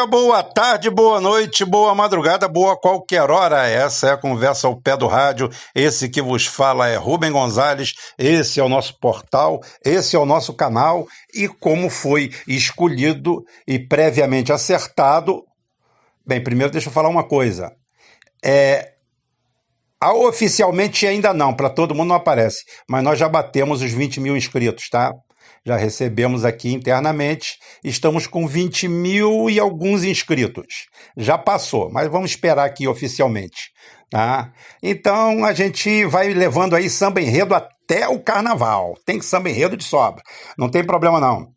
dia, boa tarde, boa noite, boa madrugada, boa qualquer hora. Essa é a conversa ao pé do rádio. Esse que vos fala é Rubem Gonzalez. Esse é o nosso portal, esse é o nosso canal. E como foi escolhido e previamente acertado... Bem, primeiro deixa eu falar uma coisa. Oficialmente ainda não, para todo mundo não aparece, mas nós já batemos os 20 mil inscritos, tá? Já recebemos aqui internamente, estamos com 20 mil e alguns inscritos. Já passou, mas vamos esperar aqui oficialmente, tá? Então a gente vai levando aí samba enredo até o carnaval. Tem samba enredo de sobra, não tem problema não.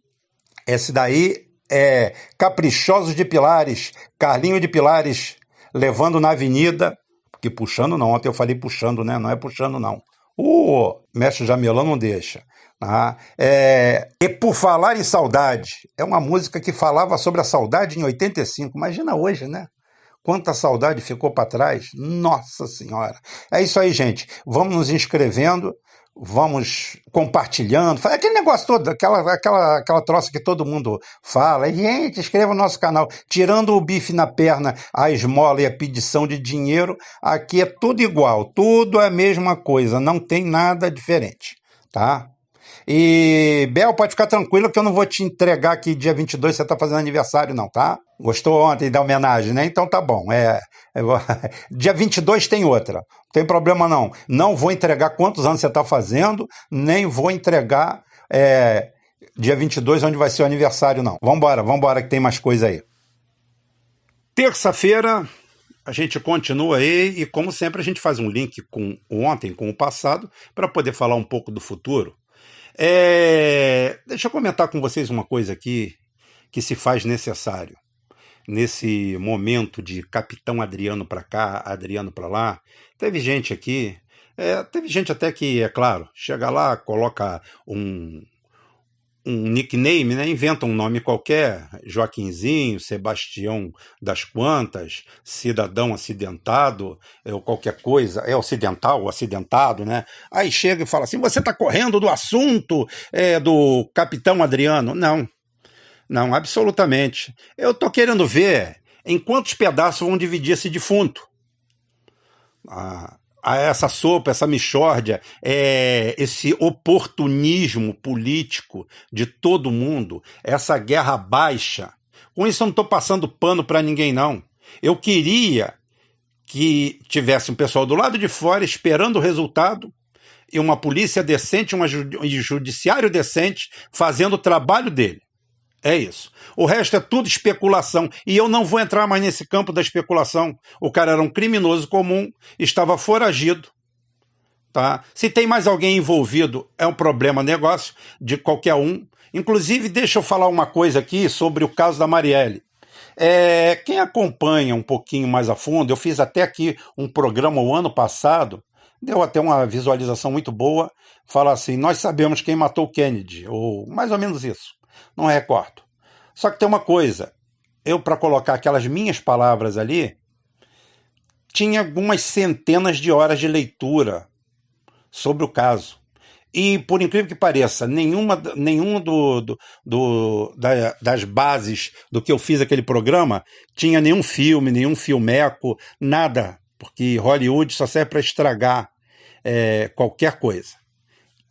Esse daí é Caprichosos de Pilares, Carlinho de Pilares, levando na avenida, que puxando não, ontem eu falei puxando, né? Não é puxando não. Mestre Jamelão não deixa. E Por Falar em Saudade, é uma música que falava sobre a saudade em 85, imagina hoje, né? Quanta saudade ficou para trás, nossa senhora. É isso aí, gente, vamos nos inscrevendo, vamos compartilhando, aquele negócio todo, aquela troça que todo mundo fala, gente, inscreva no nosso canal, tirando o bife na perna, a esmola e a pedição de dinheiro, aqui é tudo igual, tudo é a mesma coisa, não tem nada diferente, tá? E, Bel, pode ficar tranquilo que eu não vou te entregar que dia 22 você está fazendo aniversário não, tá? Gostou ontem da homenagem, né? Então tá bom. Dia 22 tem outra. Não tem problema não. Não vou entregar quantos anos você está fazendo, nem vou entregar dia 22 onde vai ser o aniversário não. Vambora que tem mais coisa aí. Terça-feira a gente continua aí e como sempre a gente faz um link com o ontem, com o passado, para poder falar um pouco do futuro. Deixa eu comentar com vocês uma coisa aqui que se faz necessário. Nesse momento de Capitão Adriano para cá, Adriano para lá, teve gente aqui, teve gente até que, é claro, chega lá, coloca um nickname, né? Inventa um nome qualquer, Joaquinzinho, Sebastião das Quantas, Cidadão Acidentado, ou qualquer coisa, ocidental, acidentado, né? Aí chega e fala assim, você está correndo do assunto do Capitão Adriano? Não, absolutamente. Eu estou querendo ver em quantos pedaços vão dividir esse defunto. Essa sopa, essa mixórdia, esse oportunismo político de todo mundo, essa guerra baixa. Com isso eu não estou passando pano para ninguém, não. Eu queria que tivesse um pessoal do lado de fora esperando o resultado e uma polícia decente, um judiciário decente fazendo o trabalho dele. É isso. O resto é tudo especulação. E eu não vou entrar mais nesse campo da especulação. O cara era um criminoso comum, estava foragido. Tá? Se tem mais alguém envolvido, é um problema, negócio de qualquer um. Inclusive, deixa eu falar uma coisa aqui sobre o caso da Marielle. Quem acompanha um pouquinho mais a fundo, eu fiz até aqui um programa o ano passado, deu até uma visualização muito boa, fala assim, nós sabemos quem matou o Kennedy, ou mais ou menos isso. Não recordo. Só que tem uma coisa, eu para colocar aquelas minhas palavras ali, tinha algumas centenas de horas de leitura sobre o caso. E, por incrível que pareça, nenhuma das bases do que eu fiz aquele programa tinha nenhum filme, nenhum filmeco, nada, porque Hollywood só serve para estragar qualquer coisa.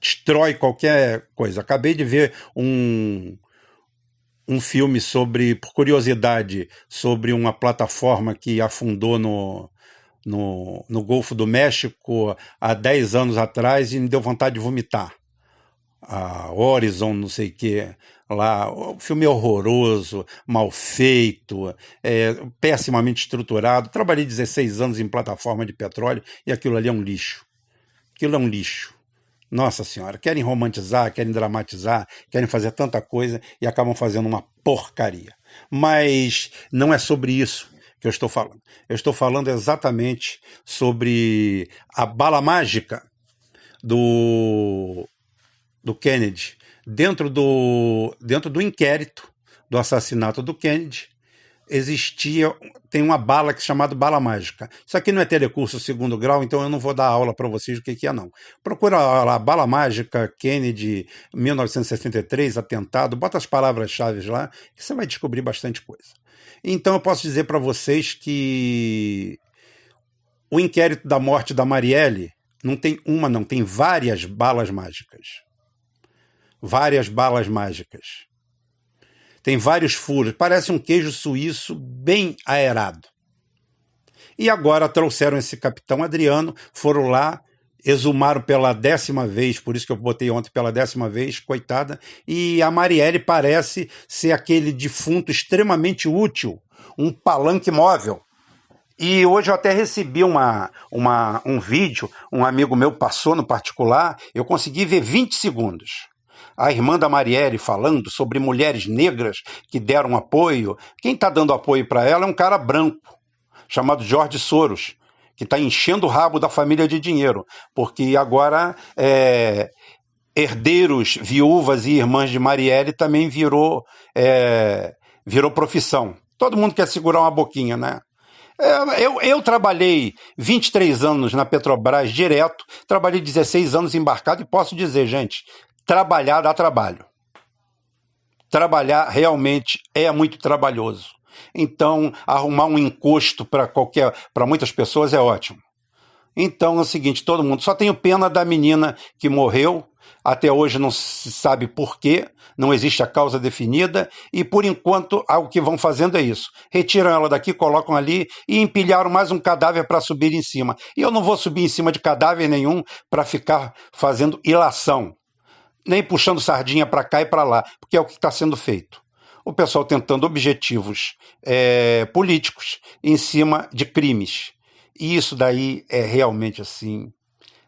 Destrói qualquer coisa. Acabei de ver um filme por curiosidade, sobre uma plataforma que afundou no Golfo do México há 10 anos atrás e me deu vontade de vomitar. A Horizon, não sei o que, lá, o filme é horroroso, mal feito, pessimamente estruturado. Trabalhei 16 anos em plataforma de petróleo e aquilo ali é um lixo. Aquilo é um lixo. Nossa Senhora, querem romantizar, querem dramatizar, querem fazer tanta coisa e acabam fazendo uma porcaria. Mas não é sobre isso que eu estou falando. Eu estou falando exatamente sobre a bala mágica do Kennedy. Dentro do inquérito do assassinato do Kennedy, tem uma bala chamada bala mágica. Isso aqui não é telecurso segundo grau, então eu não vou dar aula para vocês do que é não. Procura lá, bala mágica, Kennedy, 1963, atentado, bota as palavras-chave lá, que você vai descobrir bastante coisa. Então eu posso dizer para vocês que o inquérito da morte da Marielle não tem uma, não, tem várias balas mágicas. Várias balas mágicas. Tem vários furos, parece um queijo suíço bem aerado. E agora trouxeram esse capitão Adriano, foram lá, exumaram pela 10ª vez, por isso que eu botei ontem pela 10ª vez, coitada, e a Marielle parece ser aquele defunto extremamente útil, um palanque móvel. E hoje eu até recebi um vídeo, um amigo meu passou no particular, eu consegui ver 20 segundos. A irmã da Marielle falando sobre mulheres negras que deram apoio. Quem está dando apoio para ela é um cara branco, chamado George Soros, que está enchendo o rabo da família de dinheiro, porque agora herdeiros, viúvas e irmãs de Marielle também virou profissão. Todo mundo quer segurar uma boquinha, né? Eu trabalhei 23 anos na Petrobras direto, trabalhei 16 anos embarcado e posso dizer, gente, trabalhar dá trabalho. Trabalhar realmente é muito trabalhoso. Então, arrumar um encosto para muitas pessoas é ótimo. Então, é o seguinte, todo mundo, só tenho pena da menina que morreu, até hoje não se sabe por quê, não existe a causa definida, e por enquanto o que vão fazendo é isso. Retiram ela daqui, colocam ali e empilharam mais um cadáver para subir em cima. E eu não vou subir em cima de cadáver nenhum para ficar fazendo ilação, nem puxando sardinha para cá e para lá, porque é o que está sendo feito. O pessoal tentando objetivos políticos em cima de crimes. E isso daí é realmente, assim,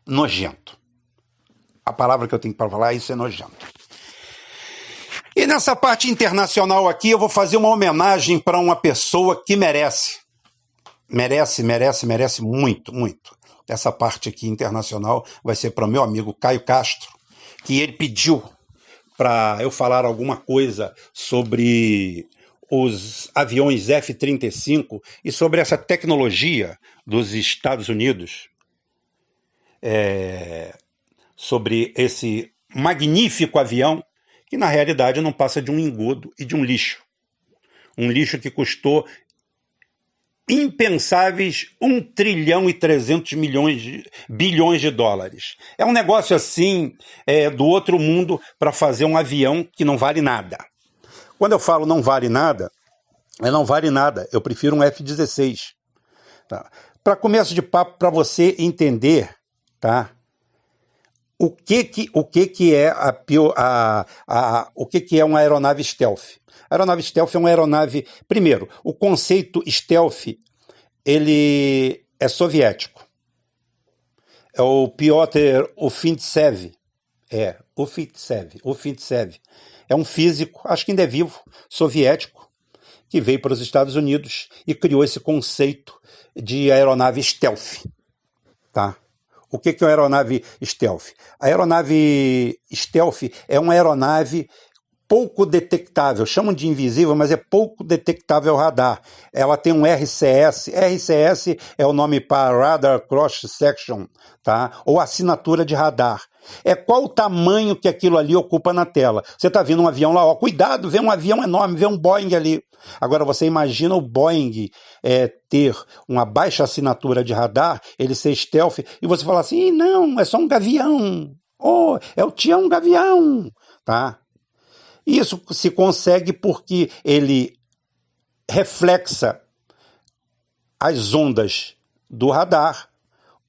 nojento. A palavra que eu tenho para falar é isso, é nojento. E nessa parte internacional aqui, eu vou fazer uma homenagem para uma pessoa que merece. Merece muito, muito. Essa parte aqui internacional vai ser para o meu amigo Caio Castro, que ele pediu para eu falar alguma coisa sobre os aviões F-35 e sobre essa tecnologia dos Estados Unidos, sobre esse magnífico avião que na realidade não passa de um engodo e de um lixo. Um lixo que custou impensáveis 1,3 bilhões de dólares. É um negócio assim do outro mundo para fazer um avião que não vale nada. Quando eu falo não vale nada, não vale nada. Eu prefiro um F-16. Tá? Para começo de papo, para você entender, tá? O que é uma aeronave stealth? A aeronave stealth é uma aeronave... Primeiro, o conceito stealth, ele é soviético. É o Piotr Ufintsev. Ufintsev. É um físico, acho que ainda é vivo, soviético, que veio para os Estados Unidos e criou esse conceito de aeronave stealth. Tá? O que é uma aeronave stealth? A aeronave stealth é uma aeronave pouco detectável, chamam de invisível, mas é pouco detectável ao radar. Ela tem um RCS. RCS é o nome para Radar Cross Section, tá? Ou assinatura de radar. É qual o tamanho que aquilo ali ocupa na tela. Você está vendo um avião lá, ó, cuidado, vê um avião enorme, vê um Boeing ali. Agora você imagina o Boeing ter uma baixa assinatura de radar, ele ser stealth, e você falar assim, não, é só um gavião. Oh, é o Tião Gavião, tá? Isso se consegue porque ele reflexa as ondas do radar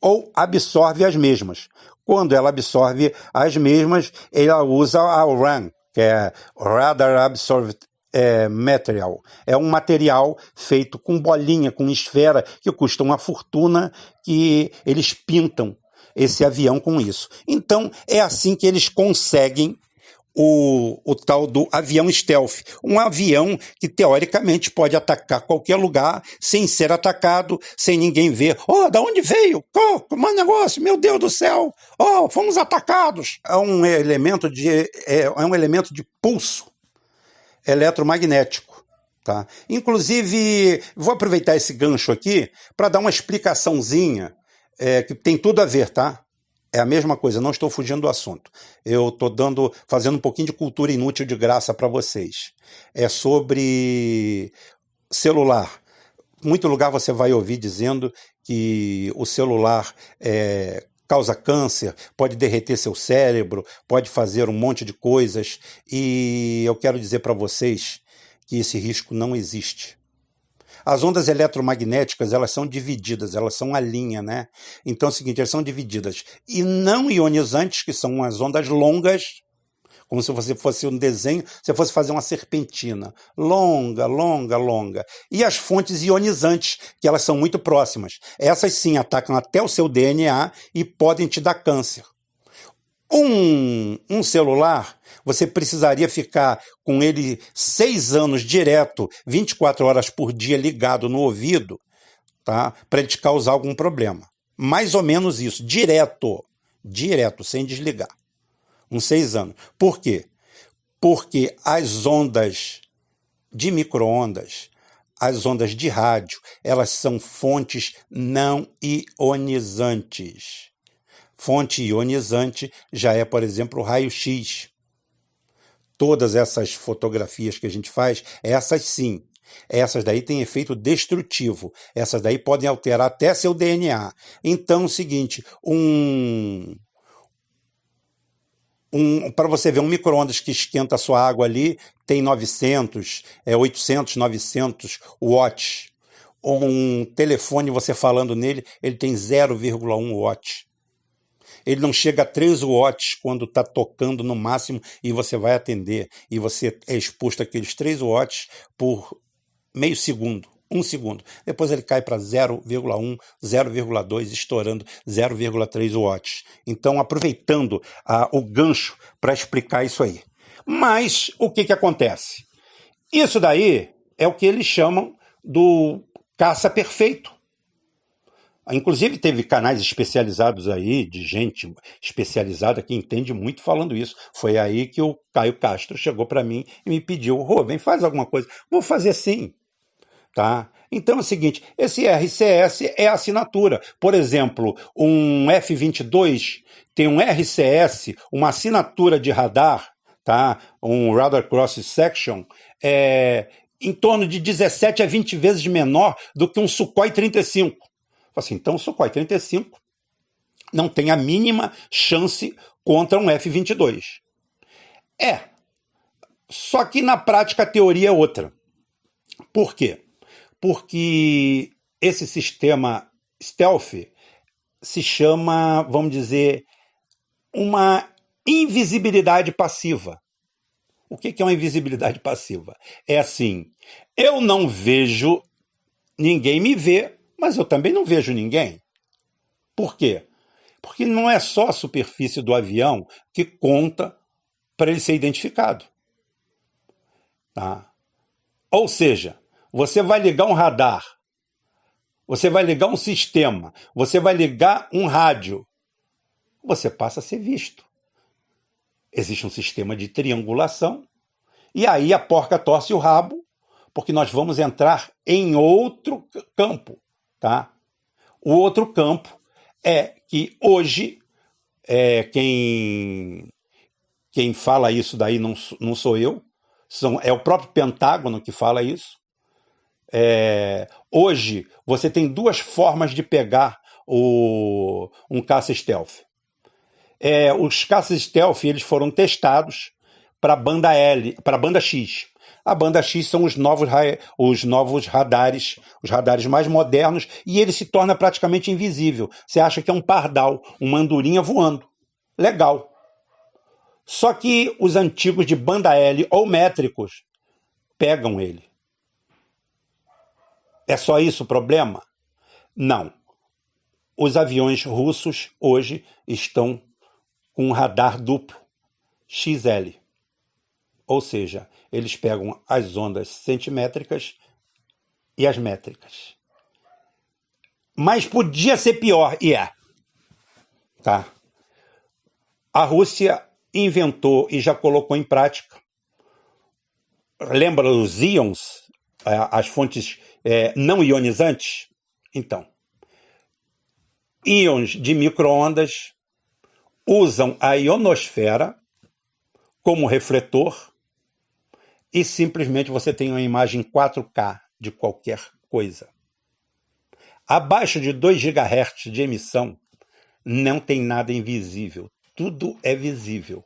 ou absorve as mesmas. Quando ela absorve as mesmas, ela usa a RAM, que é Radar Absorbed Material. É um material feito com bolinha, com esfera, que custa uma fortuna, que eles pintam esse avião com isso. Então, é assim que eles conseguem o tal do avião stealth, um avião que teoricamente pode atacar qualquer lugar sem ser atacado, sem ninguém ver. Oh, da onde veio? Oh, como é o negócio? Meu Deus do céu! Oh, fomos atacados! É um elemento de pulso eletromagnético. Tá? Inclusive, vou aproveitar esse gancho aqui para dar uma explicaçãozinha que tem tudo a ver, tá? É a mesma coisa, não estou fugindo do assunto. Eu estou fazendo um pouquinho de cultura inútil de graça para vocês. É sobre celular. Em muito lugar você vai ouvir dizendo que o celular causa câncer, pode derreter seu cérebro, pode fazer um monte de coisas, e eu quero dizer para vocês que esse risco não existe. As ondas eletromagnéticas, elas são divididas, elas são a linha, né? Então é o seguinte, elas são divididas. E não ionizantes, que são as ondas longas, como se você fosse um desenho, você fosse fazer uma serpentina. Longa, longa, longa. E as fontes ionizantes, que elas são muito próximas. Essas sim atacam até o seu DNA e podem te dar câncer. Um celular, você precisaria ficar com ele 6 anos direto, 24 horas por dia ligado no ouvido, tá? Para ele te causar algum problema. Mais ou menos isso, direto, sem desligar. Uns 6 anos. Por quê? Porque as ondas de micro-ondas, as ondas de rádio, elas são fontes não ionizantes. Fonte ionizante já é, por exemplo, o raio-x. Todas essas fotografias que a gente faz, essas sim. Essas daí têm efeito destrutivo. Essas daí podem alterar até seu DNA. Então, é o seguinte, para você ver, um micro-ondas que esquenta a sua água ali tem 800, 900 watts. Um telefone, você falando nele, ele tem 0,1 watts. Ele não chega a 3 watts quando está tocando no máximo e você vai atender. E você é exposto àqueles 3 watts por meio segundo, 1 segundo. Depois ele cai para 0,1, 0,2, estourando 0,3 watts. Então, aproveitando o gancho para explicar isso aí. Mas o que acontece? Isso daí é o que eles chamam do caça perfeito. Inclusive teve canais especializados aí, de gente especializada que entende muito falando isso. Foi aí que o Caio Castro chegou para mim e me pediu: Rubem, faz alguma coisa. Vou fazer sim. Tá? Então é o seguinte, esse RCS é assinatura. Por exemplo, um F-22 tem um RCS, uma assinatura de radar, tá? Um Radar Cross Section, em torno de 17 a 20 vezes menor do que um Sukhoi 35. Assim, então o Sukhoi 35 não tem a mínima chance contra um F-22. Só que na prática a teoria é outra. Por quê? Porque esse sistema stealth se chama, vamos dizer, uma invisibilidade passiva. O que é uma invisibilidade passiva? É assim, eu não vejo, ninguém me vê, mas eu também não vejo ninguém. Por quê? Porque não é só a superfície do avião que conta para ele ser identificado. Tá? Ou seja, você vai ligar um radar, você vai ligar um sistema, você vai ligar um rádio, você passa a ser visto. Existe um sistema de triangulação, e aí a porca torce o rabo, porque nós vamos entrar em outro campo. Tá? O outro campo é que hoje, quem fala isso daí não sou eu, é o próprio Pentágono que fala isso. Hoje você tem 2 formas de pegar um caça stealth. Os caças stealth eles foram testados para a banda L, para a banda X. A banda X são os novos radares, os radares mais modernos, e ele se torna praticamente invisível. Você acha que é um pardal, uma andorinha voando. Legal. Só que os antigos de banda L ou métricos pegam ele. É só isso o problema? Não. Os aviões russos hoje estão com um radar duplo, XL. Ou seja, eles pegam as ondas centimétricas e as métricas. Mas podia ser pior, e é. Tá? A Rússia inventou e já colocou em prática. Lembra os íons, as fontes não ionizantes? Então, íons de micro-ondas usam a ionosfera como refletor e simplesmente você tem uma imagem 4K de qualquer coisa. Abaixo de 2 GHz de emissão, não tem nada invisível. Tudo é visível.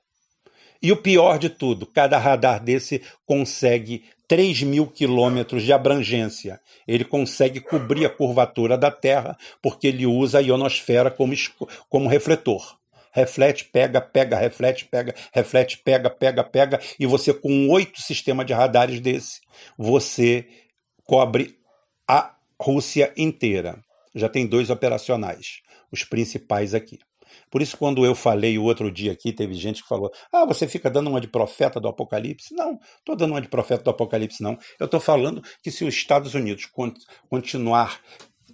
E o pior de tudo, cada radar desse consegue 3.000 quilômetros de abrangência. Ele consegue cobrir a curvatura da Terra, porque ele usa a ionosfera como refletor. Reflete, pega, pega, reflete, pega, reflete, pega, pega, pega, e você com 8 sistemas de radares desse, você cobre a Rússia inteira. Já tem 2 operacionais, os principais aqui. Por isso, quando eu falei o outro dia aqui, teve gente que falou: ah, você fica dando uma de profeta do Apocalipse? Não, estou dando uma de profeta do Apocalipse, não. Eu estou falando que se os Estados Unidos continuar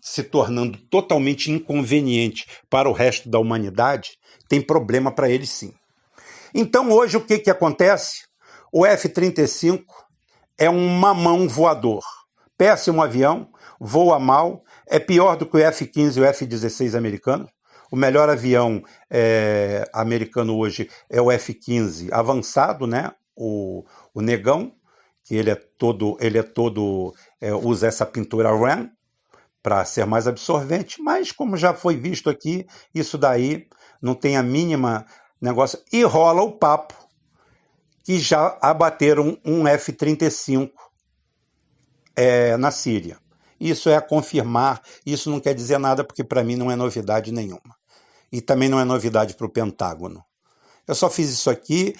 se tornando totalmente inconveniente para o resto da humanidade, tem problema para eles sim. Então, hoje, o que acontece? O F-35 é um mamão voador. Péssimo avião, voa mal, é pior do que o F-15 e o F-16 americano. O melhor avião americano hoje é o F-15 avançado, né? O negão, que ele usa essa pintura RAM para ser mais absorvente, mas como já foi visto aqui, isso daí não tem a mínima negócio. E rola o papo que já abateram um F-35 na Síria. Isso é a confirmar, isso não quer dizer nada, porque para mim não é novidade nenhuma. E também não é novidade para o Pentágono. Eu só fiz isso aqui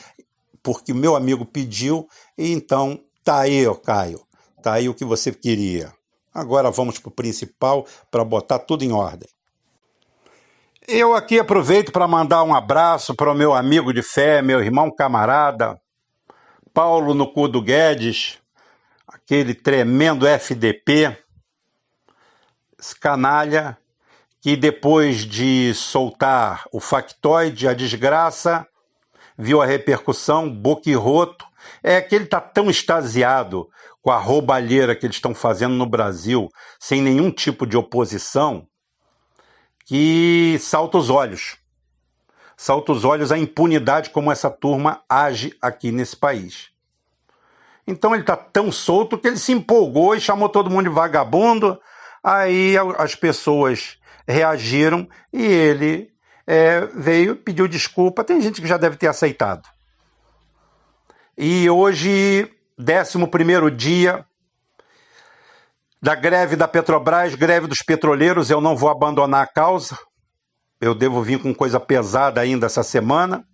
porque o meu amigo pediu, e então tá aí, Caio, tá aí o que você queria. Agora vamos para o principal, para botar tudo em ordem. Eu aqui aproveito para mandar um abraço para o meu amigo de fé, meu irmão camarada, Paulo no cu do Guedes, aquele tremendo FDP, esse canalha, que depois de soltar o factoide, a desgraça, viu a repercussão, boquirroto, é que ele está tão extasiado com a roubalheira que eles estão fazendo no Brasil, sem nenhum tipo de oposição, que salta os olhos. Salta os olhos a impunidade como essa turma age aqui nesse país. Então ele está tão solto que ele se empolgou e chamou todo mundo de vagabundo. Aí as pessoas reagiram e ele veio, pediu desculpa. Tem gente que já deve ter aceitado. E hoje, 11º dia da greve da Petrobras, greve dos petroleiros, eu não vou abandonar a causa. Eu devo vir com coisa pesada ainda essa semana.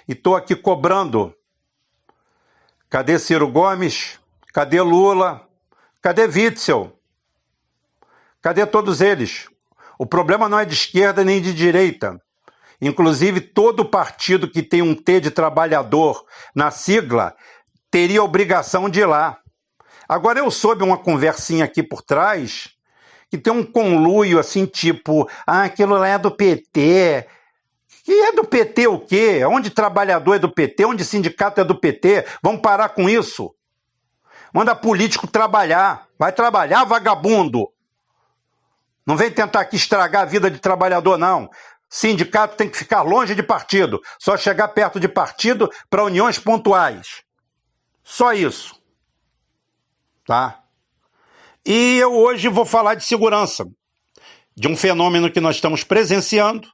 E estou aqui cobrando. Cadê Ciro Gomes? Cadê Lula? Cadê Witzel? Cadê todos eles? O problema não é de esquerda nem de direita. Inclusive, todo partido que tem um T de trabalhador na sigla teria obrigação de ir lá. Agora, eu soube uma conversinha aqui por trás que tem um conluio assim, tipo, aquilo lá é do PT. Que é do PT o quê? Onde trabalhador é do PT? Onde sindicato é do PT? Vamos parar com isso. Manda político trabalhar. Vai trabalhar, vagabundo. Não vem tentar aqui estragar a vida de trabalhador, não. Sindicato tem que ficar longe de partido. Só chegar perto de partido para uniões pontuais. Só isso. Tá? E eu hoje vou falar de segurança. De um fenômeno que nós estamos presenciando.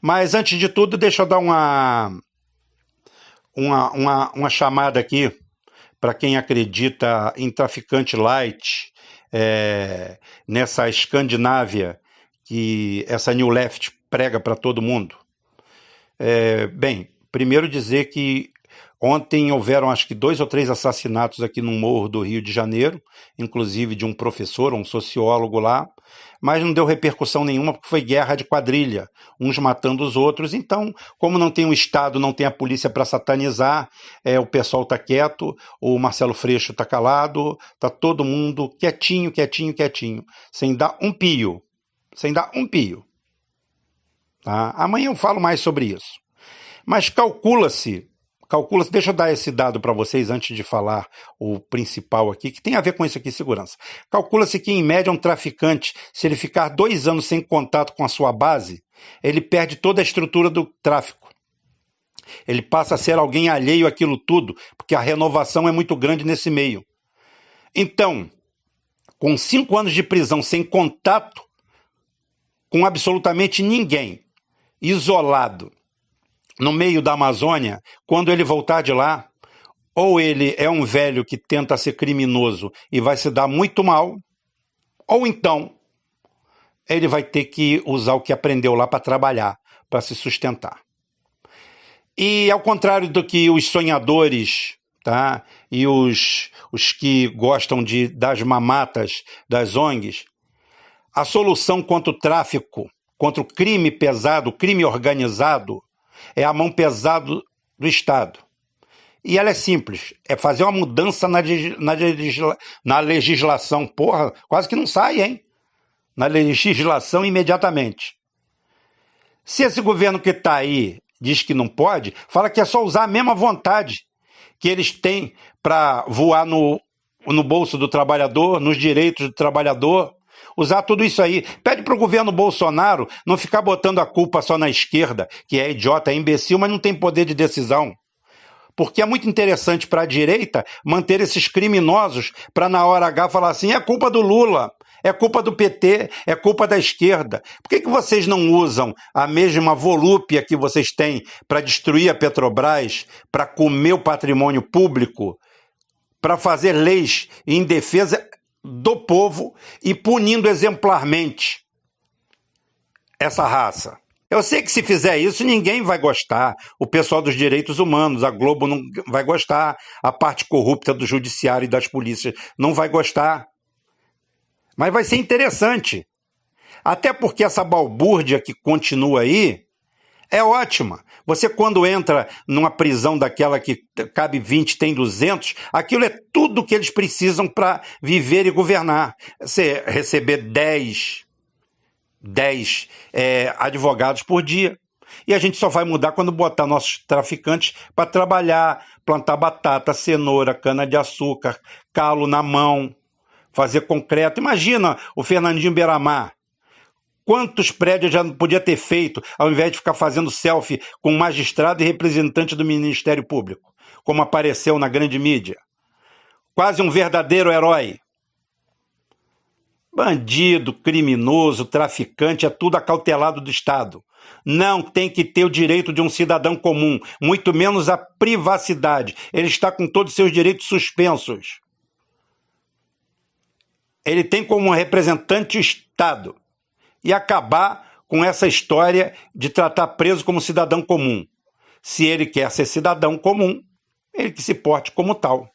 Mas, antes de tudo, deixa eu dar uma chamada aqui para quem acredita em traficante light, nessa Escandinávia que essa New Left prega para todo mundo. Bem, primeiro dizer que ontem houveram acho que 2 ou 3 assassinatos aqui no Morro do Rio de Janeiro, inclusive de um professor, um sociólogo lá, mas não deu repercussão nenhuma porque foi guerra de quadrilha, uns matando os outros. Então, como não tem o Estado, não tem a polícia para satanizar, o pessoal está quieto, o Marcelo Freixo está calado, está todo mundo quietinho, quietinho, quietinho, sem dar um pio, Tá? Amanhã eu falo mais sobre isso. Mas calcula-se, deixa eu dar esse dado para vocês antes de falar o principal aqui, que tem a ver com isso aqui, segurança. Calcula-se que, em média, um traficante, se ele ficar 2 anos sem contato com a sua base, ele perde toda a estrutura do tráfico. Ele passa a ser alguém alheio àquilo tudo, porque a renovação é muito grande nesse meio. Então, com 5 anos de prisão sem contato com absolutamente ninguém, isolado, no meio da Amazônia, quando ele voltar de lá, ou ele é um velho que tenta ser criminoso e vai se dar muito mal, ou então ele vai ter que usar o que aprendeu lá para trabalhar, para se sustentar. E ao contrário do que os sonhadores, tá, e os que gostam das mamatas das ONGs, a solução contra o tráfico, contra o crime pesado, o crime organizado, é a mão pesada do Estado. E ela é simples, é fazer uma mudança na legislação. Porra, quase que não sai, hein? Na legislação imediatamente. Se esse governo que está aí diz que não pode, fala que é só usar a mesma vontade que eles têm para voar no bolso do trabalhador, nos direitos do trabalhador, usar tudo isso aí. Pede para o governo Bolsonaro não ficar botando a culpa só na esquerda, que é idiota, é imbecil, mas não tem poder de decisão. Porque é muito interessante para a direita manter esses criminosos para na hora H falar assim, é culpa do Lula, é culpa do PT, é culpa da esquerda. Por que vocês não usam a mesma volúpia que vocês têm para destruir a Petrobras, para comer o patrimônio público, para fazer leis em defesa do povo e punindo exemplarmente essa raça? Eu sei que se fizer isso, ninguém vai gostar. O pessoal dos direitos humanos, a Globo não vai gostar, a parte corrupta do judiciário e das polícias não vai gostar. Mas vai ser interessante. Até porque essa balbúrdia que continua aí é ótima. Você quando entra numa prisão daquela que cabe 20, tem 200, aquilo é tudo que eles precisam para viver e governar. Você receber 10 advogados por dia. E a gente só vai mudar quando botar nossos traficantes para trabalhar, plantar batata, cenoura, cana-de-açúcar, calo na mão, fazer concreto. Imagina o Fernandinho Beiramar. Quantos prédios já não podia ter feito ao invés de ficar fazendo selfie com magistrado e representante do Ministério Público, como apareceu na grande mídia. Quase um verdadeiro herói. Bandido, criminoso, traficante, é tudo acautelado do Estado. Não tem que ter o direito de um cidadão comum, muito menos a privacidade. Ele está com todos os seus direitos suspensos. Ele tem como representante o Estado. E acabar com essa história de tratar preso como cidadão comum. Se ele quer ser cidadão comum, ele que se porte como tal.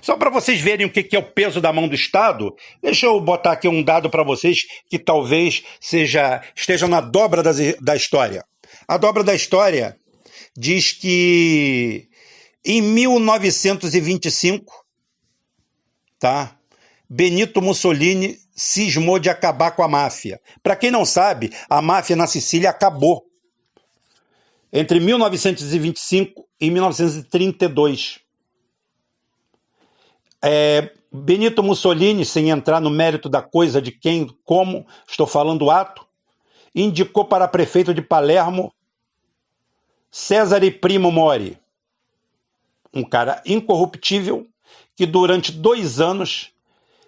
Só para vocês verem o que é o peso da mão do Estado, deixa eu botar aqui um dado para vocês que talvez esteja na dobra da história. A dobra da história diz que em 1925, tá? Benito Mussolini cismou de acabar com a máfia. Para quem não sabe, a máfia na Sicília acabou entre 1925 e 1932. Benito Mussolini, sem entrar no mérito da coisa de quem, como, estou falando do ato, indicou para prefeito de Palermo Cesare Primo Mori, um cara incorruptível que durante 2 anos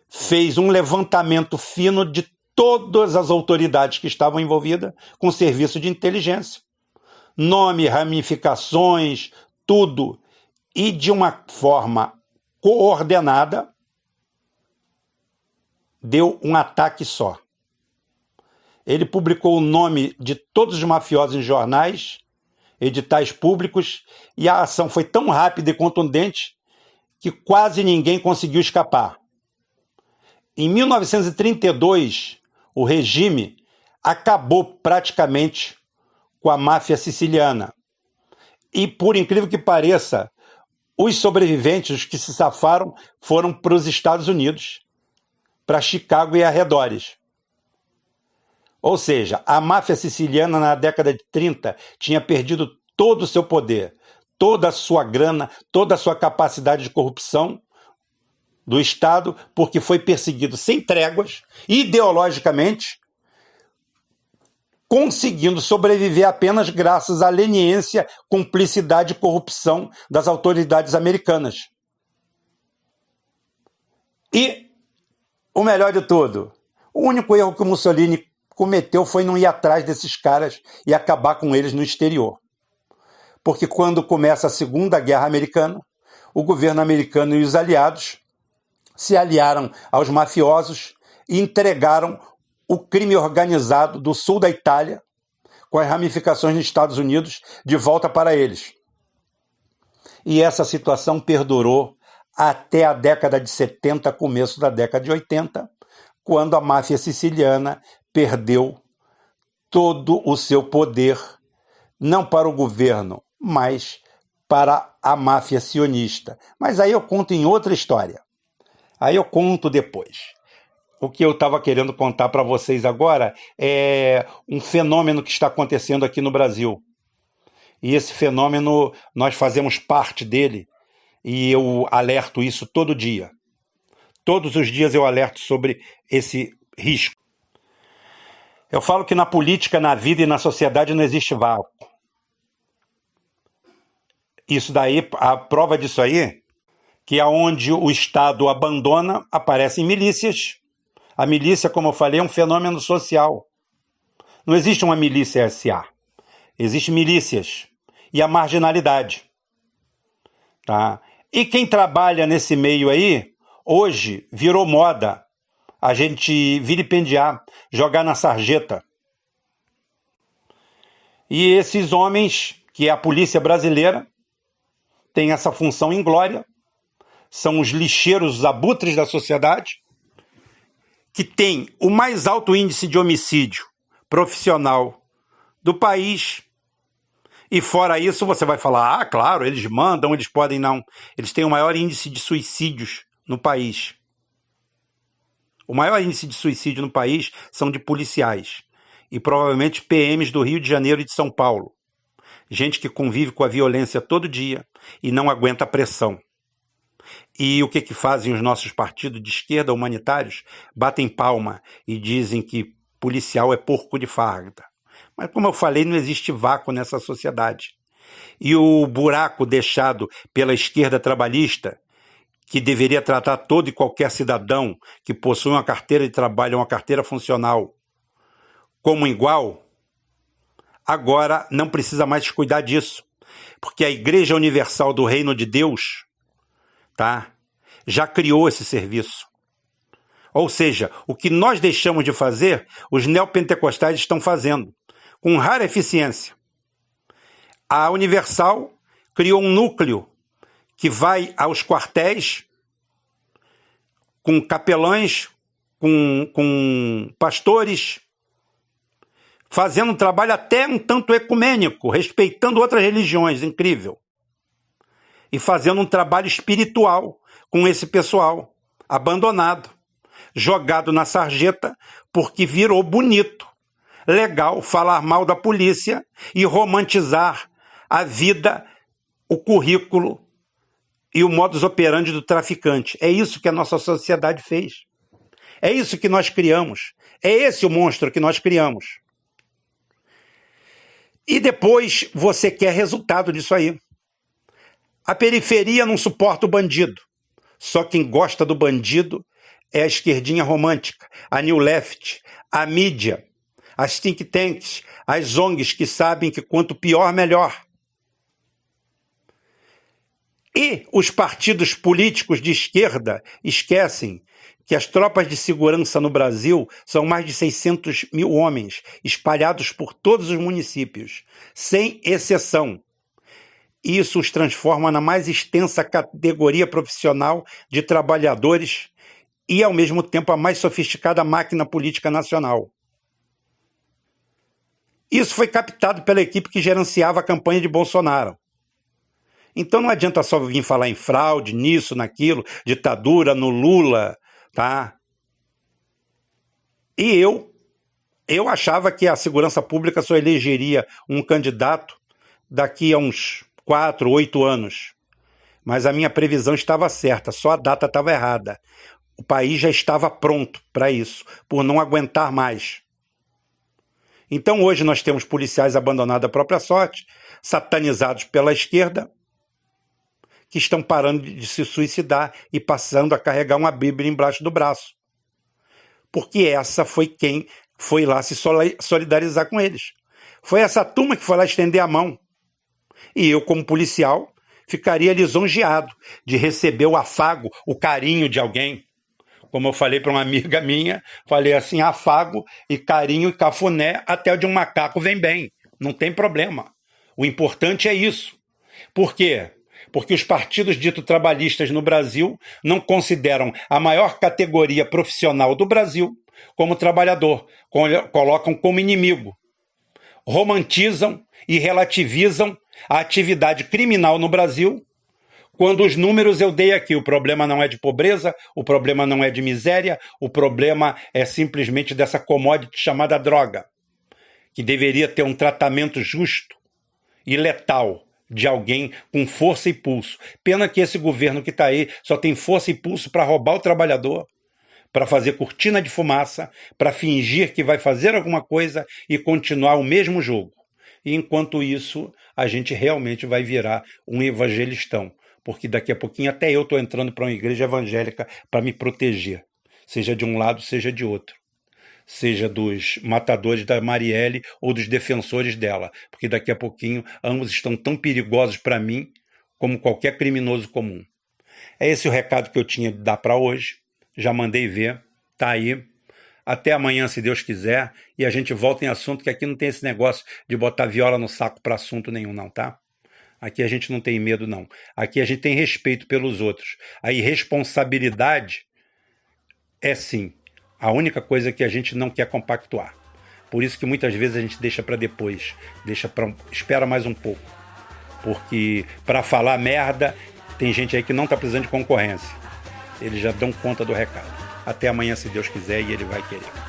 fez um levantamento fino de todas as autoridades que estavam envolvidas com o serviço de inteligência. Nome, ramificações, tudo. E de uma forma coordenada, deu um ataque só. Ele publicou o nome de todos os mafiosos em jornais, editais públicos, e a ação foi tão rápida e contundente que quase ninguém conseguiu escapar. Em 1932, o regime acabou praticamente com a máfia siciliana. E, por incrível que pareça, os sobreviventes, os que se safaram, foram para os Estados Unidos, para Chicago e arredores. Ou seja, a máfia siciliana na década de 30 tinha perdido todo o seu poder, toda a sua grana, toda a sua capacidade de corrupção do Estado, porque foi perseguido sem tréguas, ideologicamente, conseguindo sobreviver apenas graças à leniência, cumplicidade e corrupção das autoridades americanas. E o melhor de tudo, o único erro que o Mussolini cometeu foi não ir atrás desses caras e acabar com eles no exterior. Porque quando começa a Segunda Guerra Americana, o governo americano e os aliados se aliaram aos mafiosos e entregaram o crime organizado do sul da Itália, com as ramificações nos Estados Unidos, de volta para eles. E essa situação perdurou até a década de 70, começo da década de 80, quando a máfia siciliana perdeu todo o seu poder, não para o governo, mas para a máfia sionista. Mas aí eu conto em outra história. Aí eu conto depois. O que eu estava querendo contar para vocês agora é um fenômeno que está acontecendo aqui no Brasil. E esse fenômeno, nós fazemos parte dele, e eu alerto isso todo dia. Todos os dias eu alerto sobre esse risco. Eu falo que na política, na vida e na sociedade não existe vácuo. Isso daí, a prova disso aí, que aonde o Estado abandona, aparecem milícias. A milícia, como eu falei, é um fenômeno social. Não existe uma milícia SA. Existem milícias. E a marginalidade. Tá? E quem trabalha nesse meio aí, hoje, virou moda a gente vilipendiar, jogar na sarjeta. E esses homens, que é a polícia brasileira, tem essa função inglória, são os lixeiros, os abutres da sociedade, que tem o mais alto índice de homicídio profissional do país. E fora isso, você vai falar, claro, eles mandam, eles podem não. Eles têm o maior índice de suicídios no país. O maior índice de suicídio no país são de policiais. E provavelmente PMs do Rio de Janeiro e de São Paulo. Gente que convive com a violência todo dia e não aguenta a pressão. E o que fazem os nossos partidos de esquerda humanitários? Batem palma e dizem que policial é porco de farda. Mas como eu falei, não existe vácuo nessa sociedade. E o buraco deixado pela esquerda trabalhista, que deveria tratar todo e qualquer cidadão que possui uma carteira de trabalho, uma carteira funcional, como igual, agora não precisa mais cuidar disso. Porque a Igreja Universal do Reino de Deus, tá, já criou esse serviço. Ou seja, o que nós deixamos de fazer, os neopentecostais estão fazendo, com rara eficiência. A Universal criou um núcleo que vai aos quartéis com capelães, com pastores, fazendo um trabalho até um tanto ecumênico, respeitando outras religiões, incrível. E fazendo um trabalho espiritual com esse pessoal, abandonado, jogado na sarjeta, porque virou bonito, legal falar mal da polícia e romantizar a vida, o currículo e o modus operandi do traficante. É isso que a nossa sociedade fez. É isso que nós criamos. É esse o monstro que nós criamos. E depois você quer resultado disso aí. A periferia não suporta o bandido. Só quem gosta do bandido é a esquerdinha romântica, a New Left, a mídia, as think tanks, as ONGs que sabem que quanto pior, melhor. E os partidos políticos de esquerda esquecem que as tropas de segurança no Brasil são mais de 600 mil homens, espalhados por todos os municípios, sem exceção. Isso os transforma na mais extensa categoria profissional de trabalhadores e, ao mesmo tempo, a mais sofisticada máquina política nacional. Isso foi captado pela equipe que gerenciava a campanha de Bolsonaro. Então não adianta só vir falar em fraude, nisso, naquilo, ditadura, no Lula, tá? E eu achava que a segurança pública só elegeria um candidato daqui a uns 4, 8 anos. Mas a minha previsão estava certa, só a data estava errada. O país já estava pronto para isso, por não aguentar mais. Então hoje nós temos policiais abandonados à própria sorte, satanizados pela esquerda, que estão parando de se suicidar e passando a carregar uma Bíblia embaixo do braço. porque essa foi quem foi lá se solidarizar com eles. Foi essa turma que foi lá estender a mão. E eu, como policial, ficaria lisonjeado de receber o afago, o carinho de alguém. Como eu falei para uma amiga minha, falei assim, afago e carinho e cafuné até o de um macaco vem bem. Não tem problema. O importante é isso. Por quê? Porque os partidos ditos trabalhistas no Brasil não consideram a maior categoria profissional do Brasil como trabalhador, colocam como inimigo. Romantizam e relativizam a atividade criminal no Brasil, quando os números eu dei aqui. O problema não é de pobreza, o problema não é de miséria, o problema é simplesmente dessa commodity chamada droga, que deveria ter um tratamento justo e letal de alguém com força e pulso. Pena que esse governo que está aí só tem força e pulso para roubar o trabalhador, para fazer cortina de fumaça, para fingir que vai fazer alguma coisa e continuar o mesmo jogo. E enquanto isso, a gente realmente vai virar um evangelistão, porque daqui a pouquinho até eu estou entrando para uma igreja evangélica para me proteger, seja de um lado, seja de outro. Seja dos matadores da Marielle ou dos defensores dela, porque daqui a pouquinho ambos estão tão perigosos para mim como qualquer criminoso comum. É esse o recado que eu tinha de dar para hoje. Já mandei ver, tá aí. Até amanhã, se Deus quiser, e a gente volta em assunto, que aqui não tem esse negócio de botar viola no saco para assunto nenhum, não, tá? Aqui a gente não tem medo, não. Aqui a gente tem respeito pelos outros. A irresponsabilidade é sim a única coisa que a gente não quer compactuar. Por isso que muitas vezes a gente deixa para depois, espera mais um pouco. Porque para falar merda, tem gente aí que não está precisando de concorrência. Eles já dão conta do recado. Até amanhã, se Deus quiser, e Ele vai querer.